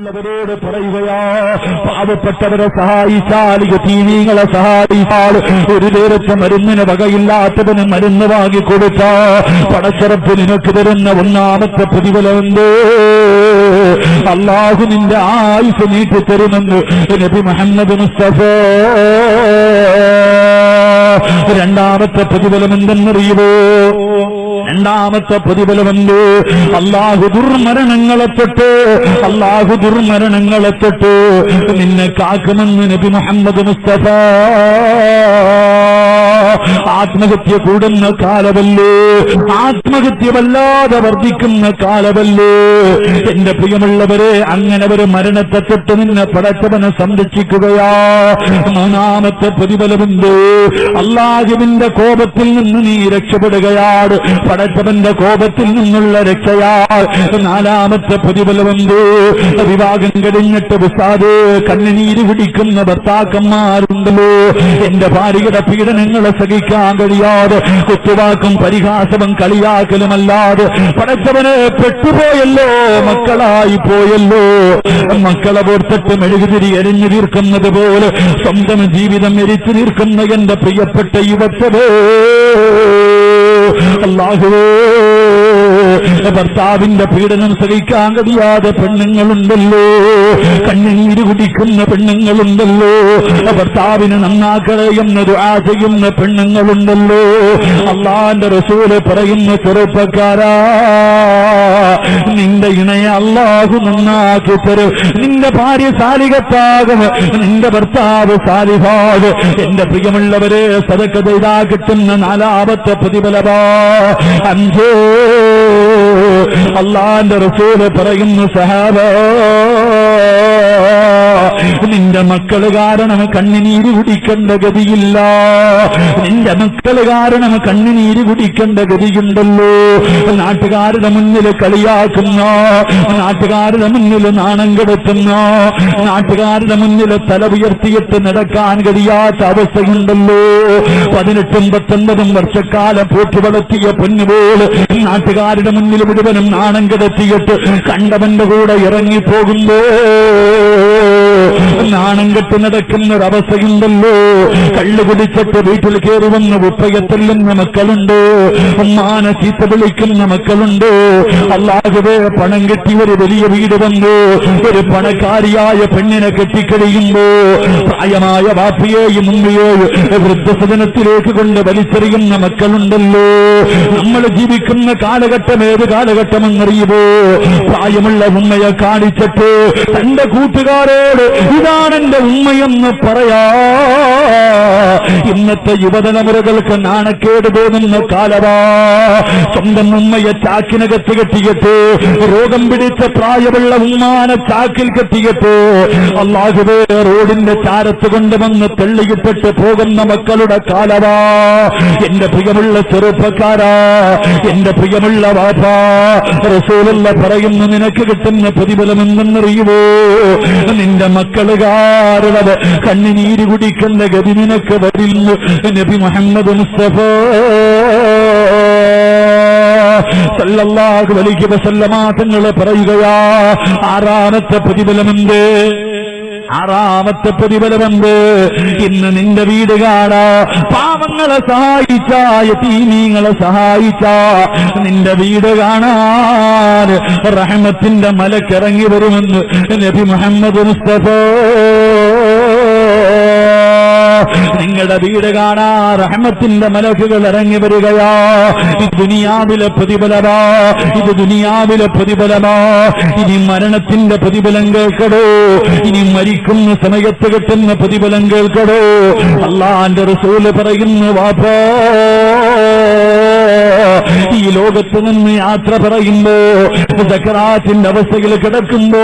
പ്രിയമുള്ളവരോട് പറയുകയാ, പാവപ്പെട്ടവരെ സഹായിച്ചാൽ, യതീമീങ്ങളെ സഹായിച്ചാൽ, ഒരു നേരത്തെ മരുന്നിന് വകയില്ലാത്തവന് മരുന്ന് വാങ്ങിക്കൊടുത്ത പടച്ചറപ്പ് നിനക്ക് തരുന്ന ഒന്നാമത്തെ പ്രതിഫലമുണ്ട്. അല്ലാഹു നിന്റെ ആയുസ് നീട്ടിത്തരുമെന്ന് നബി മുഹമ്മദ് മുസ്തഫ. രണ്ടാമത്തെ പ്രതിഫലം എന്തെന്നറിയുമോ? രണ്ടാമത്തെ പ്രതിഫലമുണ്ട്. അല്ലാഹു ദുർമരണങ്ങളെ തൊട്ട് നിന്നെ കാക്കുമെന്ന് നബി മുഹമ്മദ് മുസ്തഫ. ആത്മഹത്യ കൂടുന്ന കാലമല്ലേ, ആത്മഹത്യ വല്ലാതെ വർദ്ധിക്കുന്ന കാലമല്ലേ എന്റെ പ്രിയമുള്ളവരെ. അങ്ങനെ ഒരു മരണത്തെ തൊട്ട് നിന്നെ പടച്ചവനെ സംരക്ഷിക്കുകയാ. മൂന്നാമത്തെ പ്രതിഫലമുണ്ട്. അല്ലാഹുവിന്റെ കോപത്തിൽ നിന്ന് നീ രക്ഷപ്പെടുകയാണ്, പടച്ചവന്റെ കോപത്തിൽ നിന്നുള്ള രക്ഷയാ. നാലാമത്തെ പ്രതിഫലമുണ്ട്. വിവാഹം കഴിഞ്ഞിട്ട് ഉസ്താദ് കണ്ണുനീര് പിടിക്കുന്ന ഭർത്താക്കന്മാരുണ്ടല്ലോ. എന്റെ ഭാര്യയുടെ പീഡനങ്ങളെ സഹിക്കാൻ കഴിയാതെ കുത്തുവാക്കും പരിഹാസവും കളിയാക്കലുമല്ലാതെ പടച്ചവനെ പെട്ടുപോയല്ലോ, മക്കളായി പോയല്ലോ. മക്കളെ ഓർത്തിട്ട് മെഴുകുതിരി എരിഞ്ഞു തീർക്കുന്നത് പോലെ സ്വന്തം ജീവിതം എരിച്ചു തീർക്കുന്ന എന്റെ പ്രിയപ്പെട്ട യുവത്വേ, അല്ലാഹുവേ, ഭർത്താവിന്റെ പീഡനം സഹിക്കാൻ കഴിയാതെ പെണ്ണുങ്ങളുണ്ടല്ലോ, കണ്ണുനീര് കുടിക്കുന്ന പെണ്ണുങ്ങളുണ്ടല്ലോ, ഭർത്താവിന് നന്നാക്കണമെന്ന് ദുആ ചെയ്യുന്ന പെണ്ണുങ്ങളുണ്ടല്ലോ. അല്ലാഹുവിന്റെ റസൂല് പറയുന്ന ചെറുപ്പക്കാരാ, നിന്റെ ഇണയെ അല്ലാഹു നന്നാക്കി തരും. നിന്റെ ഭാര്യ സാലിഹത്താകും, നിന്റെ ഭർത്താവ് സാലിഹാകും. എന്റെ പ്രിയമുള്ളവരെ, സദഖ ചെയ്താ കിട്ടുന്ന നാലാമത്തെ പ്രതിഫലമാ. അഞ്ച്, അല്ലാഹുവിന്റെ റസൂല് പറയുന്നു, സഹാബ, നിന്റെ മക്കള് കാരണം കണ്ണുനീര് കുടിക്കേണ്ട ഗതിയില്ല. നിന്റെ മക്കള് കാരണം കണ്ണുനീര് കുടിക്കേണ്ട ഗതിയുണ്ടല്ലോ. നാട്ടുകാരുടെ മുന്നിൽ കളിയാക്കുന്ന, നാട്ടുകാരുടെ മുന്നിൽ നാണം കെടുത്തുന്ന, നാട്ടുകാരുടെ മുന്നിൽ തല ഉയർത്തിയിട്ട് നടക്കാൻ കഴിയാത്ത അവസ്ഥയുണ്ടല്ലോ. 18 19 വർഷക്കാലം പോറ്റി വളർത്തിയ പൊന്നുപോലെ നാട്ടുകാരുടെ മുന്നിൽ മുഴുവനും നാണം കെടുത്തിയിട്ട് കണ്ടവന്റെ കൂടെ ഇറങ്ങിപ്പോകുമ്പോ നാണം കെട്ട് നടക്കുന്നൊരവസ്ഥയുണ്ടല്ലോ. കള്ളു കുടിച്ചിട്ട് വീട്ടിൽ കയറി വന്ന് ഉപ്പയത്തെല്ലുന്ന മക്കളുണ്ട്, ഉമ്മാനെ ചീത്ത വിളിക്കുന്ന മക്കളുണ്ട്. അല്ലാഹുവേ, പണം കെട്ടി ഒരു വലിയ വീട് വന്നു ഒരു പണക്കാരിയായ പെണ്ണിനെ കെട്ടിക്കഴിയുമ്പോ പ്രായമായ വാപ്പയെയും ഉമ്മയെയും വൃദ്ധസദനത്തിലേക്ക് കൊണ്ട് വലിച്ചെറിയുന്ന മക്കളുണ്ടല്ലോ. നമ്മൾ ജീവിക്കുന്ന കാലഘട്ടം ഏത് കാലഘട്ടമെന്നറിയുമോ? പ്രായമുള്ള ഉമ്മയെ കാണിച്ചിട്ട് തന്റെ കൂട്ടുകാരോട് ഇതാണെന്റെ ഉമ്മയെന്ന് പറയാ. ഇന്നത്തെ യുവതലമുറകൾക്ക് നാണക്കേട് തോന്നുന്ന കാലവാ. സ്വന്തം ഉമ്മയെ ചാക്കിനകത്ത് കെട്ടിയിട്ട്, രോഗം പിടിച്ച പ്രായമുള്ള ഉമ്മാനെ ചാക്കിൽ കെട്ടിയിട്ട് അല്ലാഹുവേ റോഡിന്റെ ചാരത്ത് കൊണ്ടുവന്ന് തള്ളിയിട്ടിട്ട് പോകുന്ന മക്കളുടെ കാലവാ. എന്റെ പ്രിയമുള്ള ചെറുപ്പക്കാരാ, എന്റെ പ്രിയമുള്ള വാപ്പാ, റസൂലുള്ള പറയുന്നു, നിനക്ക് കിട്ടുന്ന പ്രതിഫലം എന്തെന്നറിയുമോ? നിന്റെ മക്കള് കാരണം കണ്ണുനീര് കുടിക്കുന്ന ഗതി നിനക്ക് വരുന്നു. നബി മുഹമ്മദ് മുസ്തഫ സല്ലല്ലാഹു അലൈഹി വസല്ലമ തങ്ങൾ പറയുകയാ, ആറാമത്തെ പ്രതിഫലമുണ്ട്. ആറാമത്തെ പ്രതിഫലമുണ്ട്. ഇന്ന് നിന്റെ വീട് കാണാ, പാവങ്ങളെ സഹായിച്ച, യതീമീങ്ങളെ സഹായിച്ച നിന്റെ വീട് കാണാൻ റഹ്മത്തിന്റെ മലക്കിറങ്ങി വരുമെന്ന് നബി മുഹമ്മദ് മുസ്തഫ. നിങ്ങളുടെ വീട് കാണാ റഹ്മത്തിന്റെ മലക്കുകൾ ഇറങ്ങി വരികയാ. ഇത് ദുനിയാവിലെ പ്രതിഫലമാ, ഇത് ദുനിയാവിലെ പ്രതിഫലമാ. ഇനി മരണത്തിന്റെ പ്രതിഫലം കേൾക്കടോ, ഇനി മരിക്കുന്ന സമയത്ത് കിട്ടുന്ന പ്രതിഫലം കേൾക്കടോ. അല്ലാഹുവിന്റെ റസൂല് പറയുന്നു, വാപ്പാ, ഈ ലോകത്ത് നിന്ന് യാത്ര പറയുമ്പോ, സക്കറാത്തിന്റെ അവസ്ഥയിൽ കിടക്കുമ്പോ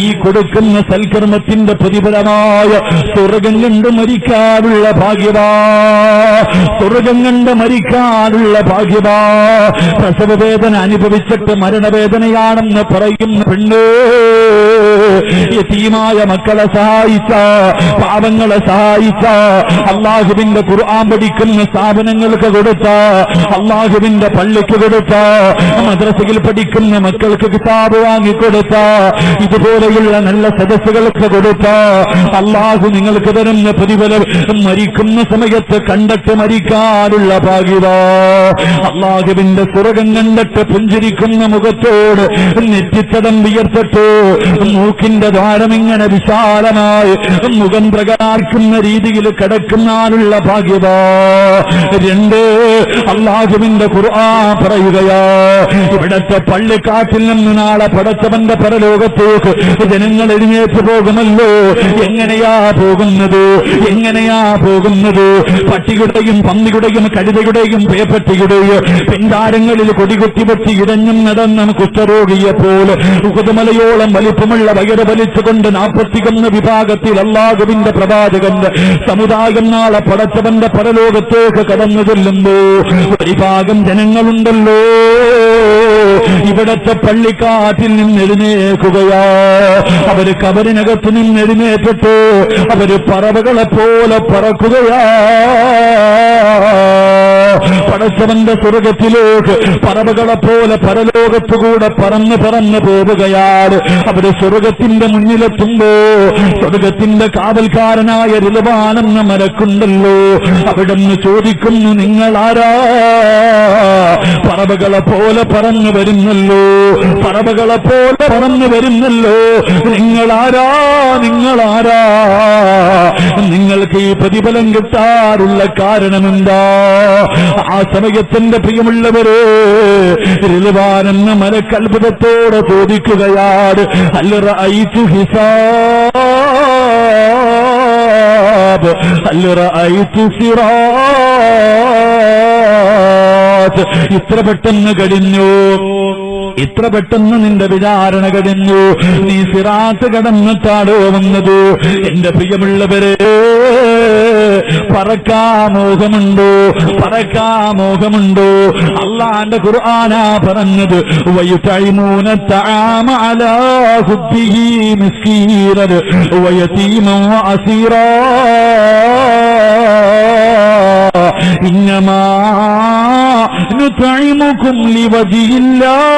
ഈ കൊടുക്കുന്ന സൽക്കർമ്മത്തിന്റെ പ്രതിഫലമായ സ്വർഗം കണ്ട് മരിക്കാനുള്ള ഭാഗ്യവാ, സ്വർഗം കണ്ട് മരിക്കാനുള്ള ഭാഗ്യവാ. പ്രസവവേദന അനുഭവിച്ചിട്ട് മരണവേദനയാണെന്ന് പറയുന്ന പെണ്ണ് യതീമായ മക്കളെ സഹായിച്ച, പാവങ്ങളെ സഹായിച്ച, അള്ളാഹുവിന്റെ ഖുർആൻ പഠിക്കുന്ന സ്ഥാപനങ്ങൾക്ക് കൊടുത്ത, അള്ളാഹുവിന്റെ പള്ളിക്ക് കൊടുത്ത, മദ്രസയിൽ പഠിക്കുന്ന മക്കൾക്ക് കിതാബ് വാങ്ങിക്കൊടുത്ത, ഇതുപോലെയുള്ള നല്ല സദസ്സുകൾക്ക് കൊടുത്ത അള്ളാഹു നിങ്ങൾക്ക് തരുന്ന പ്രതിഫലം മരിക്കുന്ന സമയത്ത് കണ്ടിട്ട് മരിക്കാനുള്ള ഭാഗ്യത. അള്ളാഹുവിന്റെ സ്വർഗ്ഗം കണ്ടിട്ട് പുഞ്ചിരിക്കുന്ന മുഖത്തോട് നെറ്റിത്തടം വിയർത്തിട്ട് മൂക്കിന്റെ ദ്വാരം ഇങ്ങനെ വിശാലമായി മുഖം പ്രകാശിക്കുന്ന രീതിയിൽ കിടക്കുന്നാനുള്ള ഭാഗ്യത. 2, അള്ളാഹുവിന്റെ ഖുർആൻ പറയുകയാ, ഇവിടത്തെ പള്ളിക്കാട്ടിൽ നിന്ന് നാളെ പടച്ചവന്റെ പരലോകത്തേക്ക് ജനങ്ങൾ എഴുന്നേറ്റ് പോകുമല്ലോ. എങ്ങനെയാ പോകുന്നത്? എങ്ങനെയാ പോകുന്നത്? പട്ടിയുടെയും പന്നിയുടെയും കഴുതയുടെയും പേപ്പട്ടിയുടെയും പെൺതാരങ്ങളിൽ കൊടികുത്തിവെച്ച് ഇടഞ്ഞും നടന്നും കുഷ്ഠരോഗിയെപ്പോലെ ഉഹുദുമലയോളം വലിപ്പമുള്ള വയറ് വലിച്ചുകൊണ്ട് 41 വിഭാഗത്തിൽ അല്ലാഹുവിന്റെ പ്രവാചകന്റെ സമുദായം നാളെ പടച്ചവന്റെ പരലോകത്തേക്ക് കടന്നു ചെല്ലുമ്പോ ഒരു ഭാഗം ജനങ്ങളുണ്ടല്ലോ ഇവിടത്തെ പള്ളിക്കാട്ടിൽ നിന്ന് എഴുന്നേൽക്കുകയാ. അവര് കബറിനകത്ത് നിന്ന് എഴുന്നേറ്റിട്ട് അവര് പറവകളെ പോലെ പറക്കുകയാ. പടച്ചവന്റെ സ്വർഗത്തിലേക്ക് പറവകളെ പോലെ പരലോകത്തുകൂടെ പറന്ന് പറന്ന് പോവുകയാണ്. അവര് സ്വർഗത്തിന്റെ മുന്നിലെത്തുമ്പോ സ്വർഗത്തിന്റെ കാവൽക്കാരനായ റിൽവാനെന്ന മലക്കുണ്ടല്ലോ, അവിടുന്ന് ചോദിക്കുന്നു, നിങ്ങളാരാ? പറവകളെ പോലെ പറന്നു വരുന്നല്ലോ, പറവകളെ പോലെ പറന്നു വരുന്നല്ലോ, നിങ്ങളാരാ? നിങ്ങളാരാ? നിങ്ങൾക്ക് ഈ പ്രതിഫലം കിട്ടാറുള്ള കാരണമെന്താ? ആ സമയത്തിന്റെ പ്രിയമുള്ളവരെ റിൽവാനെന്ന മലക്ക് അത്ഭുതത്തോടെ ചോദിക്കുകയാണ്, ഹൽ റഅയ്തു ഹിസാബ്, ഹൽ റഅയ്തു സിറാത്ത്. ഇത്ര പെട്ടെന്ന് കഴിഞ്ഞു, ഇത്ര പെട്ടെന്ന് നിന്റെ വിചാരണ കഴിഞ്ഞു, നീ സിറാത്ത് കടന്നിട്ടാടോ വന്നത്? എന്റെ പ്രിയമുള്ളവരെ, പറക്കാമോഹമുണ്ടോ? പറക്കാമോഹമുണ്ടോ? അള്ളാന്റെ ഖുർആനാ പറഞ്ഞത്, വയുതഇമൂന തആമ അലാ ഹുബ്ബിഹി മിസ്കീനൻ വയതീമൻ വഅസീറാ ഇന്നമാ നുതഇമുകും ലിവജിഹില്ലാഹ്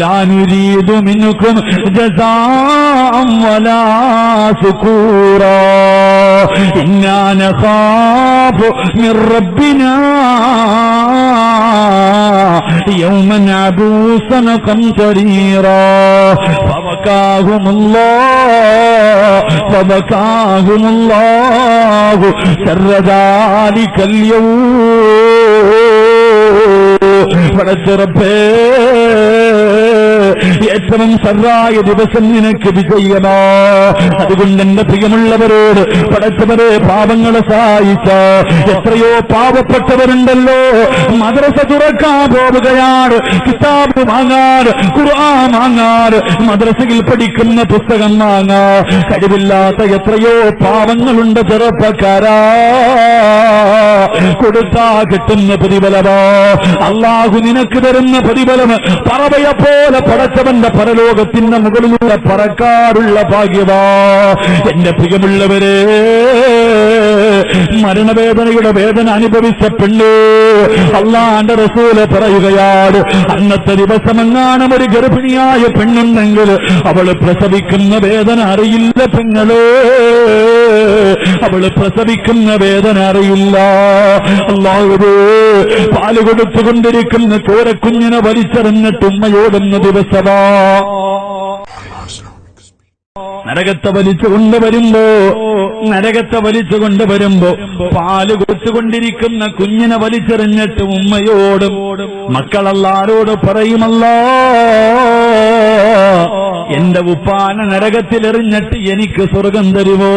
ലാ നുരീദു മിൻകും ജസാഅൻ വലാ ശുകൂറാ ഇന്നാ നഖാഫു മിർ റബ്ബിനാ യൗമൻ അബൂസൻ ഖംതരീറാ ഫബകാഹുമുല്ലാഹു ശർറ ദാലികൽ യൗം. പടച്ചറപ്പേ, ഏറ്റവും സറായ ദിവസം നിനക്ക് വിജയമാ. അതുകൊണ്ട് എന്റെ പ്രിയമുള്ളവരോട് പടച്ചവരെ, പാവങ്ങളെ സഹായിച്ച എത്രയോ പാവപ്പെട്ടവരുണ്ടല്ലോ. മദ്രസ തുറക്കാൻ പോവുകയാണ്, കിതാബ് വാങ്ങാൻ, ഖുർആൻ വാങ്ങാൻ, മദ്രസയിൽ പഠിക്കുന്ന പുസ്തകം വാങ്ങാൻ കഴിവില്ലാത്ത എത്രയോ പാവങ്ങളുണ്ട് ചെറുപ്പക്കാരാ. കൊടുത്താ കിട്ടുന്ന പ്രതിഫലമോ അള്ളാഹു നിനക്ക് തരുന്ന പ്രതിഫലം പറവയെപ്പോലെ പടച്ചവന്റെ പരലോകത്തിന്റെ മുകളിലൂടെ പറക്കാറുള്ള ഭാഗ്യവാ. എന്റെ പ്രിയമുള്ളവരെ, മരണവേദനയുടെ വേദന അനുഭവിച്ച പെണ്ണ് അള്ളാന്റെ റസൂല് പറയുകയാണ്, അന്നത്തെ ദിവസമെങ്ങാനും ഒരു ഗർഭിണിയായ പെണ്ണുണ്ടെങ്കിൽ അവള് പ്രസവിക്കുന്ന വേദന അറിയില്ല പെങ്ങള്, അവള് പ്രസവിക്കുന്ന വേദന അറിയില്ല. അല്ലാഹുവേ, പാല് കൊടുത്തുകൊണ്ടിരിക്കുന്ന ചോരക്കുഞ്ഞിനെ വലിച്ചെറിഞ്ഞിട്ട് ഉമ്മയോടുന്ന ദിവസമാ. നരകത്തെ വലിച്ചു കൊണ്ടുവരുമ്പോ പാല് കൊടുത്തുകൊണ്ടിരിക്കുന്ന കുഞ്ഞിനെ വലിച്ചെറിഞ്ഞിട്ട് ഉമ്മയോടും മക്കളല്ലാരോട് പറയുമല്ലോ, എന്റെ ഉപ്പാനെ നരകത്തിലെറിഞ്ഞിട്ട് എനിക്ക് സ്വർഗം തരുമോ?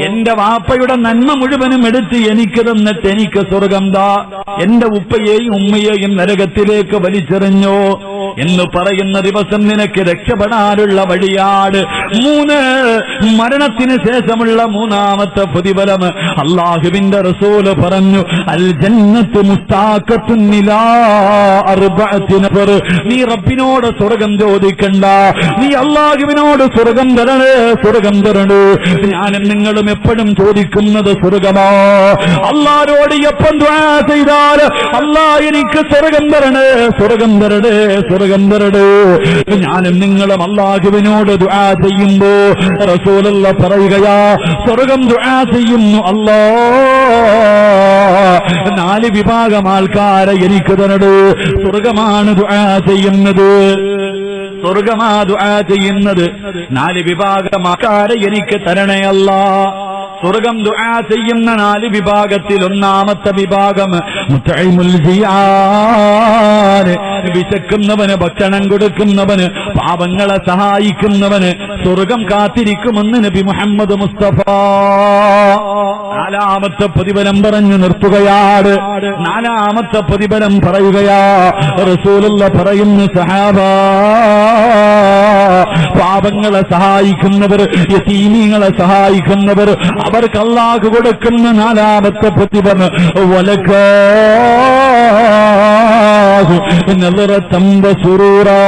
എന്റെ വാപ്പയുടെ നന്മ മുഴുവനും എടുത്ത് എനിക്ക് തന്നിട്ട് എനിക്ക് സ്വർഗം താ. എന്റെ ഉപ്പയെയും ഉമ്മയെയും നരകത്തിലേക്ക് വലിച്ചെറിഞ്ഞോ? എന്ന് പറയുന്ന ദിവസം നിനക്ക് രക്ഷപ്പെടാനുള്ള വഴിയാണ്. 3 മരണത്തിന് ശേഷമുള്ള 3ാമത്തെ പ്രതിഫലം അല്ലാഹുവിന്റെ റസൂല് പറഞ്ഞു, അൽ ജന്നത്തു മുസ്താഖത്തുൻ ഇലാ 4 നഫർ. നീ റബ്ബിനോട് സ്വർഗം ചോദിക്കണ്ട, നീ അല്ലാഹുവിനോട് സ്വർഗം തരണേ, സ്വർഗം തരണേ. ഞാനും നിങ്ങളും എപ്പോഴും ചോദിക്കുന്നത് സ്വർഗമാ. അല്ലാഹുവോട് എപ്പം ദുആ ചെയ്താൽ അല്ലാഹ് എനിക്ക് സ്വർഗം തരണേ, സ്വർഗം തരണേ, സ്വർഗം തരണേ. ഞാനും നിങ്ങളും അല്ലാഹുവിനോട് ദുആ ചെയ്യുമ്പോ റസൂലുള്ളാഹി പറയുകയാ, സ്വർഗം ദുആ ചെയ്യുന്നു, അല്ലാഹ് 4 വിഭാഗം ആൾക്കാരെ എനിക്ക് തരണേ. സ്വർഗമാണ് ദുആ ചെയ്യുന്നത്, സ്വർഗമാ ദുആ ചെയ്യുന്നത്. 4 വിഭാഗം ആൾക്കാരെ എനിക്ക് തരണേ അല്ലാഹ്. സ്വർഗം ദുആ ചെയ്യുന്ന 4 വിഭാഗത്തിൽ 1ാമത്തെ വിഭാഗം മുതഇമുൽ ജിയാൻ, വിശക്കുന്നവന് ഭക്ഷണം കൊടുക്കുന്നവന്, പാവങ്ങളെ സഹായിക്കുന്നവന് സ്വർഗം കാത്തിരിക്കുമെന്ന് നബി മുഹമ്മദ് മുസ്തഫ. 4ാമത്തെ പ്രതിഫലം പറഞ്ഞു നിർത്തുകയാണ്. 4ാമത്തെ പ്രതിഫലം പറയുകയാ. റസൂലുള്ളാഹി പറയുന്നു, സഹാബാ, പാവങ്ങളെ സഹായിക്കുന്നവർ, യതീമീങ്ങളെ സഹായിക്കുന്നവർ, അവർക്ക് അല്ലാഹു കൊടുക്കുന്ന 4ാമത്തെ പ്രതിഫലം വലകാഹു നളറതൻ വസുറൂറാ,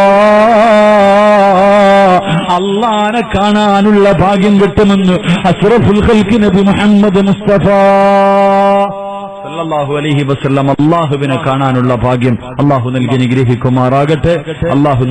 അല്ലാഹനെ കാണാനുള്ള ഭാഗ്യം കിട്ടുമെന്ന് അഷ്റഫുൽ ഖൽഖി നബി മുഹമ്മദ് മുസ്തഫ സല്ലല്ലാഹു അലൈഹി വസല്ലം. അല്ലാഹുവിനെ കാണാനുള്ള ഭാഗ്യം അല്ലാഹു നൽകി അനുഗ്രഹിക്കുമാറാകട്ടെ. അല്ലാഹു